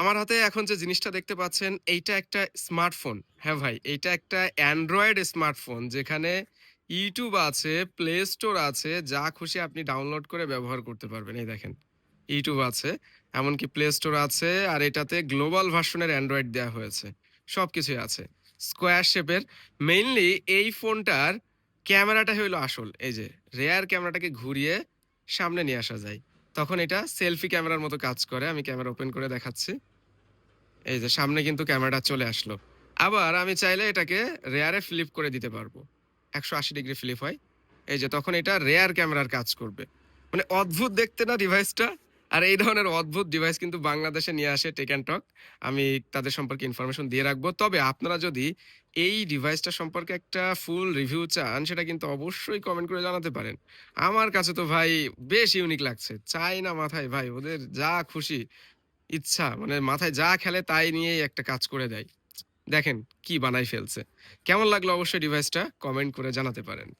আমার হাতে এখন যে জিনিসটা দেখতে পাচ্ছেন, এইটা একটা স্মার্টফোন। হ্যাঁ ভাই, এইটা একটা অ্যান্ড্রয়েড স্মার্টফোন যেখানে YouTube আছে, Play Store আছে, যা খুশি আপনি ডাউনলোড করে ব্যবহার করতে পারবেন। এই দেখেন, YouTube আছে, এমনকি Play Store আছে, আর এটাতে গ্লোবাল ভার্সনের অ্যান্ড্রয়েড দেয়া হয়েছে। সবকিছুই আছে। স্কোয়ার শেপের। মেইনলি এই ফোনটার ক্যামেরাটাই হইলো আসল। এই যে রেয়ার ক্যামেরাটাকে ঘুরিয়ে সামনে নিয়ে আসা যায়। তখন এটা সেলফি ক্যামেরার মতো কাজ করে। আমি ক্যামেরা ওপেন করে দেখাচ্ছি। এই যে সামনে কিন্তু ক্যামেরাটা চলে আসলো। আবার আমি চাইলে এটাকে রেয়ার এ ফ্লিপ করে দিতে পারবো। ১৮০ ডিগ্রি ফ্লিপ হয়। এই যে তখন এটা রেয়ার ক্যামেরার কাজ করবে। মানে অদ্ভুত দেখতে না ডিভাইসটা? আর এই ধরনের অদ্ভুত ডিভাইস কিন্তু বাংলাদেশে নিয়ে আসে টেক অ্যান্ড টক। আমি তাদের সম্পর্কে ইনফরমেশন দিয়ে রাখবো। তবে আপনারা যদি এই ডিভাইসটা সম্পর্কে একটা ফুল রিভিউ চান, সেটা কিন্তু অবশ্যই কমেন্ট করে জানাতে পারেন। আমার কাছে তো ভাই বেশ ইউনিক লাগছে। চাই না মাথায় ভাই, ওদের যা খুশি ইচ্ছা মানে মাথায় যা খেলে তাই নিয়েই একটা কাজ করে দেয়। দেখেন কি বানায় ফেলছে। কেমন লাগলো অবশ্যই ডিভাইসটা কমেন্ট করে জানাতে পারেন।